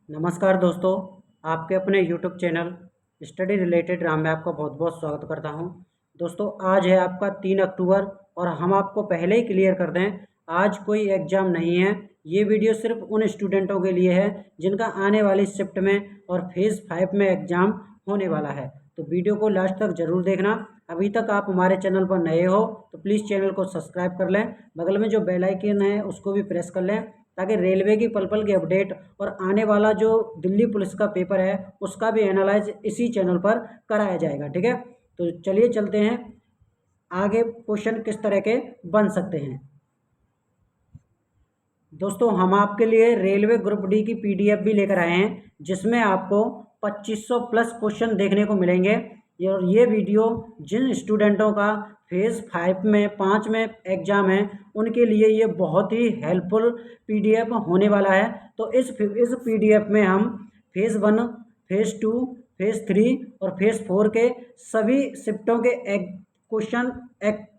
नमस्कार दोस्तों, आपके अपने YouTube channel study related Ram में आपका बहुत बहुत स्वागत करता हूं। दोस्तों, आज है आपका 3 अक्टूबर और हम आपको पहले ही क्लियर कर दें, आज कोई एग्ज़ाम नहीं है। ये वीडियो सिर्फ उन स्टूडेंटों के लिए है जिनका आने वाली शिफ्ट में और फेज़ 5 में एग्ज़ाम होने वाला है। तो वीडियो को लास्ट तक ज़रूर देखना। अभी तक आप हमारे चैनल पर नए हो तो प्लीज़ चैनल को सब्सक्राइब कर लें, बगल में जो बेल आइकन है उसको भी प्रेस कर लें ताकि रेलवे की पल पल की अपडेट और आने वाला जो दिल्ली पुलिस का पेपर है उसका भी एनालाइज इसी चैनल पर कराया जाएगा। ठीक है, तो चलिए चलते हैं आगे। क्वेश्चन किस तरह के बन सकते हैं दोस्तों, हम आपके लिए रेलवे ग्रुप डी की पीडीएफ भी लेकर आए हैं जिसमें आपको 2500 प्लस क्वेश्चन देखने को मिलेंगे। और ये वीडियो जिन स्टूडेंटों का फेज़ 5 में 5 में एग्ज़ाम है उनके लिए ये बहुत ही हेल्पफुल पीडीएफ होने वाला है। तो इस पीडीएफ में हम फेज़ 1, फेज़ 2, फेज़ 3 और फेज़ 4 के सभी शिफ्टों के क्वेश्चन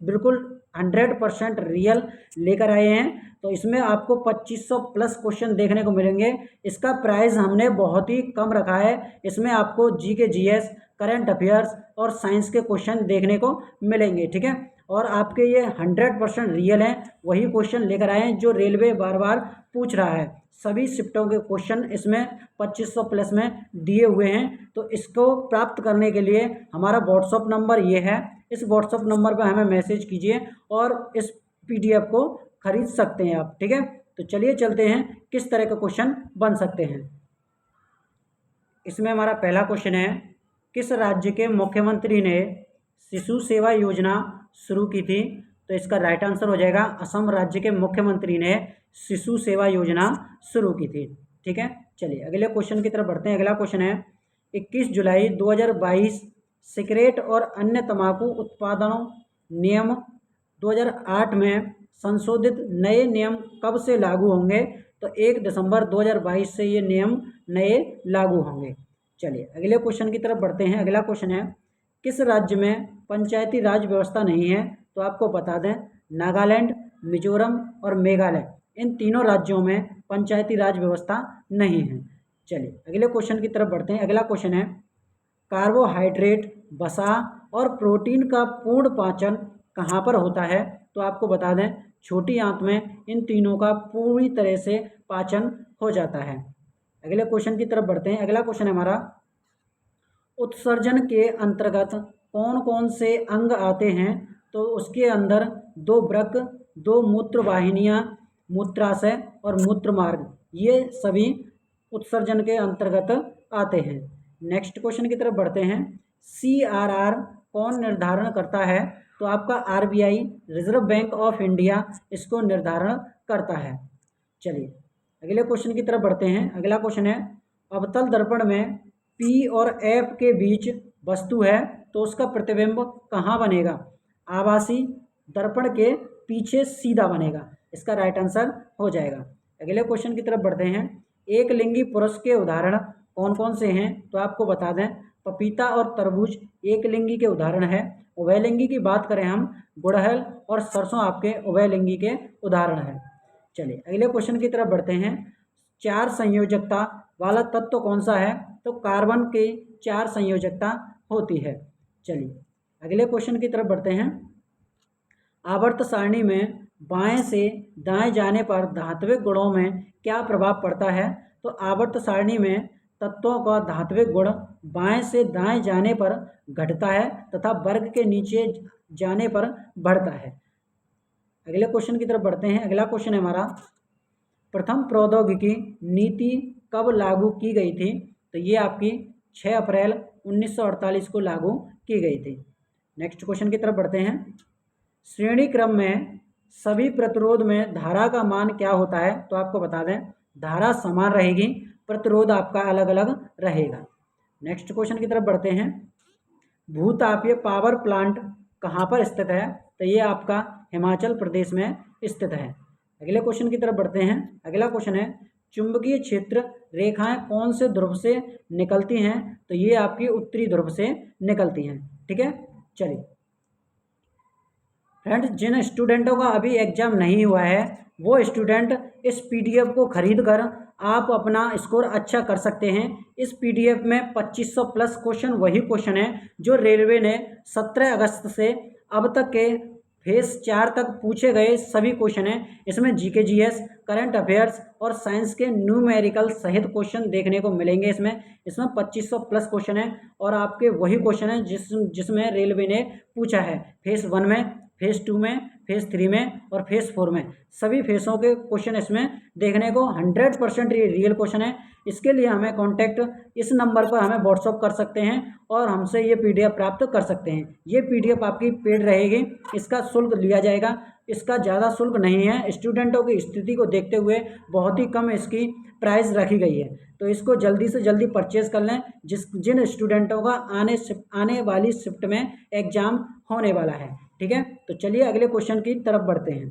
बिल्कुल 100% रियल लेकर आए हैं। तो इसमें आपको 2500 प्लस क्वेश्चन देखने को मिलेंगे। इसका प्राइस हमने बहुत ही कम रखा है। इसमें आपको जीके, जीएस, करंट अफेयर्स और साइंस के क्वेश्चन देखने को मिलेंगे। ठीक है, और आपके ये 100% रियल हैं, वही क्वेश्चन लेकर आए हैं जो रेलवे बार बार पूछ रहा है। सभी शिफ्टों के क्वेश्चन इसमें 2500 प्लस में दिए हुए हैं। तो इसको प्राप्त करने के लिए हमारा व्हाट्सअप नंबर ये है, इस व्हाट्सअप नंबर पर हमें मैसेज कीजिए और इस पीडीएफ को खरीद सकते हैं आप। ठीक है, तो चलिए चलते हैं किस तरह के क्वेश्चन बन सकते हैं। इसमें हमारा पहला क्वेश्चन है, किस राज्य के मुख्यमंत्री ने शिशु सेवा योजना शुरू की थी? तो इसका राइट आंसर हो जाएगा असम राज्य के मुख्यमंत्री ने शिशु सेवा योजना शुरू की थी। ठीक है, चलिए अगले क्वेश्चन की तरफ बढ़ते हैं। अगला क्वेश्चन है, 21 जुलाई 2022 सिगरेट और अन्य तंबाकू उत्पादनों नियम 2008 में संशोधित नए नियम कब से लागू होंगे? तो 1 दिसंबर 2022 से ये नियम नए लागू होंगे। चलिए अगले क्वेश्चन की तरफ बढ़ते हैं। अगला क्वेश्चन है, किस राज्य में पंचायती राज व्यवस्था नहीं है? तो आपको बता दें, नागालैंड, मिजोरम और मेघालय, इन तीनों राज्यों में पंचायती राज व्यवस्था नहीं है। चलिए अगले क्वेश्चन की तरफ बढ़ते हैं। अगला क्वेश्चन है, कार्बोहाइड्रेट, वसा और प्रोटीन का पूर्ण पाचन कहाँ पर होता है? तो आपको बता दें, छोटी आंत में इन तीनों का पूरी तरह से पाचन हो जाता है। अगले क्वेश्चन की तरफ बढ़ते हैं। अगला क्वेश्चन है हमारा, उत्सर्जन के अंतर्गत कौन कौन से अंग आते हैं? तो उसके अंदर 2 वृक्क, 2 मूत्र वाहिनियाँ, मूत्राशय और मूत्र मार्ग, ये सभी उत्सर्जन के अंतर्गत आते हैं। नेक्स्ट क्वेश्चन की तरफ बढ़ते हैं। CRR कौन निर्धारण करता है? तो आपका RBI, reserve bank of India, इसको निर्धारण करता है। चलिए अगले क्वेश्चन की तरफ बढ़ते हैं। अगला क्वेश्चन है, अवतल दर्पण में P और F के बीच वस्तु है तो उसका प्रतिबिंब कहाँ बनेगा? आभासी दर्पण के पीछे सीधा बनेगा। इसका राइट आंसर हो जाएगा। अगले क्वेश्चन की तरफ बढ़ते हैं। एक लिंगी पुरुष के उदाहरण कौन कौन से हैं? तो आपको बता दें, पपीता और तरबूज एक लिंगी के उदाहरण है। उभयलिंगी की बात करें हम, गुड़हल और सरसों आपके उभयलिंगी के उदाहरण है। चलिए अगले क्वेश्चन की तरफ बढ़ते हैं। 4 संयोजकता वाला तत्व कौन सा है? तो कार्बन की 4 संयोजकता होती है। चलिए अगले क्वेश्चन की तरफ बढ़ते हैं। आवर्त सारणी में बाएं से दाएं जाने पर धात्विक गुणों में क्या प्रभाव पड़ता है? तो आवर्त सारणी में तत्वों का धात्विक गुण बाएं से दाएं जाने पर घटता है तथा वर्ग के नीचे जाने पर बढ़ता है। अगले क्वेश्चन की तरफ बढ़ते हैं। अगला क्वेश्चन है हमारा, प्रथम प्रौद्योगिकी नीति कब लागू की गई थी? तो ये आपकी 6 अप्रैल 1948 को लागू की गई थी। नेक्स्ट क्वेश्चन की तरफ बढ़ते हैं। श्रेणी क्रम में सभी प्रतिरोध में धारा का मान क्या होता है? तो आपको बता दें, धारा समान रहेगी, प्रतिरोध आपका अलग अलग रहेगा। नेक्स्ट क्वेश्चन की तरफ बढ़ते हैं। भूतापीय पावर प्लांट कहाँ पर स्थित है? तो ये आपका हिमाचल प्रदेश में स्थित है। अगले क्वेश्चन की तरफ बढ़ते हैं। अगला क्वेश्चन है, चुंबकीय क्षेत्र रेखाएं कौन से ध्रुव से निकलती हैं? तो ये आपकी उत्तरी ध्रुव से निकलती हैं। ठीक है, चलिए फ्रेंड्स, जिन स्टूडेंटों का अभी एग्जाम नहीं हुआ है वो स्टूडेंट इस पीडीएफ को खरीद कर आप अपना स्कोर अच्छा कर सकते हैं। इस पीडीएफ में 2500 प्लस क्वेश्चन वही क्वेश्चन है जो रेलवे ने 17 अगस्त से अब तक के फेज 4 तक पूछे गए सभी क्वेश्चन हैं। इसमें जीके जीएस, करंट अफेयर्स और साइंस के न्यूमेरिकल सहित क्वेश्चन देखने को मिलेंगे। इसमें 2500 प्लस क्वेश्चन है और आपके वही क्वेश्चन है जिसमें रेलवे ने पूछा है फेज 1 में, फेज 2 में, फेज 3 में और फेज 4 में। सभी फेसों के क्वेश्चन इसमें देखने को 100% ये रियल क्वेश्चन है। इसके लिए हमें कांटेक्ट इस नंबर पर हमें व्हाट्सअप कर सकते हैं और हमसे ये पीडीएफ प्राप्त कर सकते हैं। ये पीडीएफ आपकी पेड रहेगी, इसका शुल्क लिया जाएगा, इसका ज़्यादा शुल्क नहीं है। स्टूडेंटों की स्थिति को देखते हुए बहुत ही कम इसकी प्राइस रखी गई है, तो इसको जल्दी से जल्दी परचेज कर लें जिन स्टूडेंटों का आने वाली शिफ्ट में एग्ज़ाम होने वाला है। ठीक है, तो चलिए अगले क्वेश्चन की तरफ बढ़ते हैं।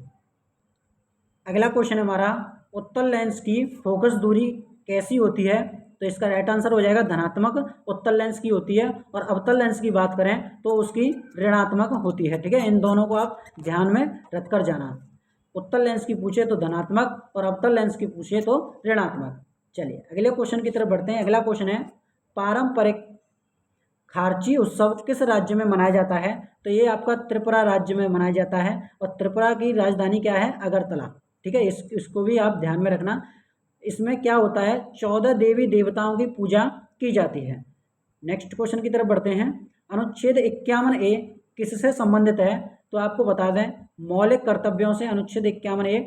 अगला क्वेश्चन हमारा, उत्तल लेंस की फोकस दूरी कैसी होती है? तो इसका राइट आंसर हो जाएगा धनात्मक उत्तल लेंस की होती है, और अवतल लेंस की बात करें तो उसकी ऋणात्मक होती है। ठीक है, इन दोनों को आप ध्यान में रख कर जाना। उत्तल लेंस की पूछे तो धनात्मक और अवतल लेंस की पूछे तो ऋणात्मक। चलिए अगले क्वेश्चन की तरफ बढ़ते हैं। अगला क्वेश्चन है, पारंपरिक खारची उत्सव किस राज्य में मनाया जाता है? तो ये आपका त्रिपुरा राज्य में मनाया जाता है, और त्रिपुरा की राजधानी क्या है? अगरतला। ठीक है, इसको भी आप ध्यान में रखना। इसमें क्या होता है? 14 देवी देवताओं की पूजा की जाती है। नेक्स्ट क्वेश्चन की तरफ बढ़ते हैं। अनुच्छेद 51A किससे संबंधित है? तो आपको बता दें, मौलिक कर्तव्यों से अनुच्छेद 51A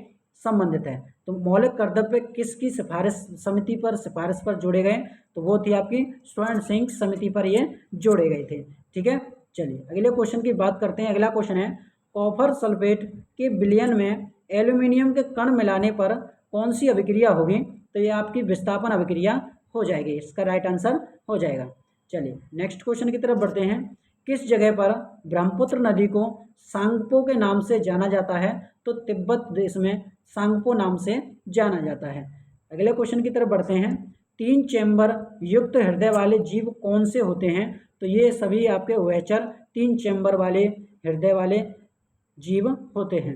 संबंधित है। तो मौलिक कर्तव्य किसकी सिफारिश समिति पर सिफारिश पर जोड़े गए? तो वो थी आपकी स्वर्ण सिंह समिति पर ये जोड़े गए थे। ठीक है, चलिए अगले क्वेश्चन की बात करते हैं। अगला क्वेश्चन है, कॉपर सल्फेट के विलयन में एल्यूमिनियम के कण मिलाने पर कौन सी अभिक्रिया होगी? तो ये आपकी विस्थापन अभिक्रिया हो जाएगी। इसका राइट आंसर हो जाएगा। चलिए नेक्स्ट क्वेश्चन की तरफ बढ़ते हैं। किस जगह पर ब्रह्मपुत्र नदी को सांगपो के नाम से जाना जाता है? तो तिब्बत देश में सांगपो नाम से जाना जाता है। अगले क्वेश्चन की तरफ बढ़ते हैं। 3 चैम्बर युक्त हृदय वाले जीव कौन से होते हैं? तो ये सभी आपके उभयचर 3 चैम्बर वाले हृदय वाले जीव होते हैं।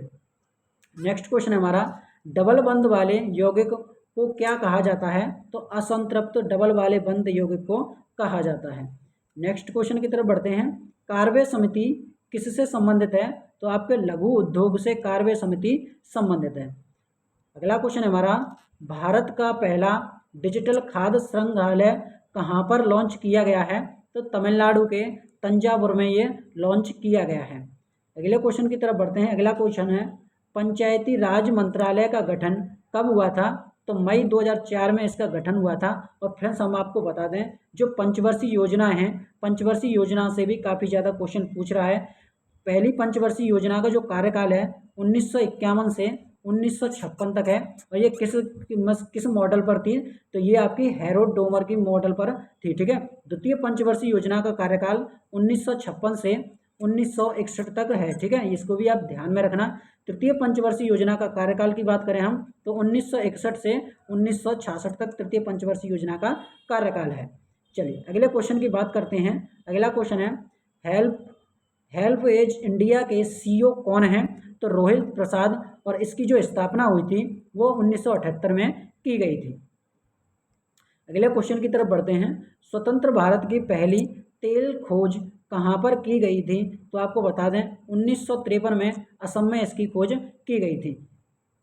नेक्स्ट क्वेश्चन हमारा, डबल बंद वाले यौगिक को क्या कहा जाता है? तो असंतृप्त डबल वाले बंद यौगिक को कहा जाता है। नेक्स्ट क्वेश्चन की तरफ बढ़ते हैं। कार्बे समिति किससे संबंधित है? तो आपके लघु उद्योग से कार्बे समिति संबंधित है। अगला क्वेश्चन हमारा, भारत का पहला डिजिटल खाद्य संग्रहालय कहाँ पर लॉन्च किया गया है? तो तमिलनाडु के तंजावुर में ये लॉन्च किया गया है। अगले क्वेश्चन की तरफ बढ़ते हैं। अगला क्वेश्चन है, पंचायती राज मंत्रालय का गठन कब हुआ था? तो मई 2004 में इसका गठन हुआ था। और फ्रेंड्स हम आपको बता दें, जो पंचवर्षीय योजना है, पंचवर्षीय योजना से भी काफ़ी ज़्यादा क्वेश्चन पूछ रहा है। पहली पंचवर्षीय योजना का जो कार्यकाल है 1951 से 1956 तक है, और ये किस मॉडल पर थी? तो ये आपकी हैरोल्ड डोमर की मॉडल पर थी। ठीक है, द्वितीय पंचवर्षीय योजना का कार्यकाल 1956 से 1961 तक है। ठीक है, इसको भी आप ध्यान में रखना। तृतीय पंचवर्षीय योजना का कार्यकाल की बात करें हम तो 1961 से 1966 तक तृतीय पंचवर्षीय योजना का कार्यकाल है। चलिए अगले क्वेश्चन की बात करते हैं। अगला क्वेश्चन है, हेल्प एज इंडिया के सीईओ कौन है? तो रोहित प्रसाद, और इसकी जो स्थापना हुई थी वो 1978 में की गई थी। अगले क्वेश्चन की तरफ बढ़ते हैं। स्वतंत्र भारत की पहली तेल खोज कहाँ पर की गई थी? तो आपको बता दें 1953 में असम में इसकी खोज की गई थी।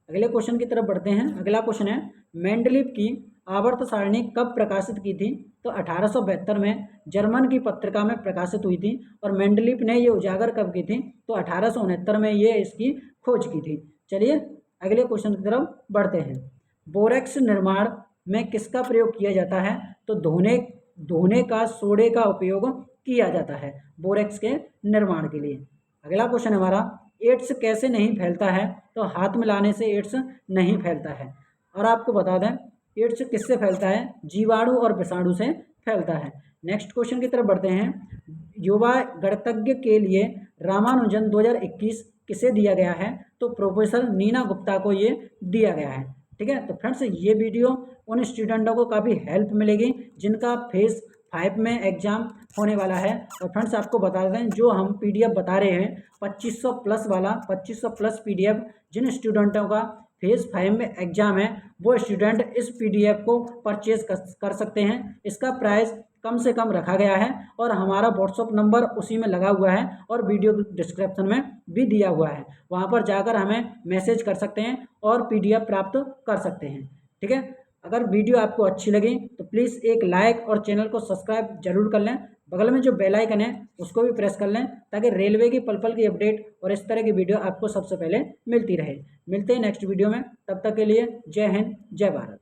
अगले क्वेश्चन की तरफ बढ़ते हैं। अगला क्वेश्चन है, मेंडलीव की आवर्त सारणी कब प्रकाशित की थी? तो 1872 में जर्मन की पत्रिका में प्रकाशित हुई थी। और मेंडलीव ने ये उजागर कब की थी? तो 1869 में ये इसकी खोज की थी। चलिए अगले क्वेश्चन की तरफ बढ़ते हैं। बोरेक्स निर्माण में किसका प्रयोग किया जाता है? तो धोने का सोडे का उपयोग किया जाता है बोरेक्स के निर्माण के लिए। अगला क्वेश्चन हमारा, एड्स कैसे नहीं फैलता है? तो हाथ मिलाने से एड्स नहीं फैलता है। और आपको बता दें एड्स किससे फैलता है? जीवाणु और विषाणु से फैलता है। नेक्स्ट क्वेश्चन की तरफ बढ़ते हैं। युवा गणितज्ञ के लिए रामानुजन 2021 किसे दिया गया है? तो प्रोफेसर नीना गुप्ता को ये दिया गया है। ठीक है, तो फ्रेंड्स ये वीडियो उन स्टूडेंटों को काफ़ी हेल्प मिलेगी जिनका फेज 5 में एग्जाम होने वाला है। और फ्रेंड्स आपको बता दें, जो हम पीडीएफ बता रहे हैं 2500 प्लस वाला 2500 प्लस पीडीएफ जिन स्टूडेंटों का फेज़ 5 में एग्ज़ाम है वो स्टूडेंट इस PDF को परचेज़ कर सकते हैं। इसका प्राइस कम से कम रखा गया है और हमारा व्हाट्सअप नंबर उसी में लगा हुआ है और वीडियो डिस्क्रिप्शन में भी दिया हुआ है, वहाँ पर जाकर हमें मैसेज कर सकते हैं और PDF प्राप्त कर सकते हैं। ठीक है, अगर वीडियो आपको अच्छी लगी तो प्लीज़ एक लाइक और चैनल को सब्सक्राइब जरूर कर लें। बगल में जो बेल आइकन है उसको भी प्रेस कर लें ताकि रेलवे की पल पल की अपडेट और इस तरह की वीडियो आपको सबसे पहले मिलती रहे। मिलते हैं नेक्स्ट वीडियो में, तब तक के लिए जय हिंद जय भारत।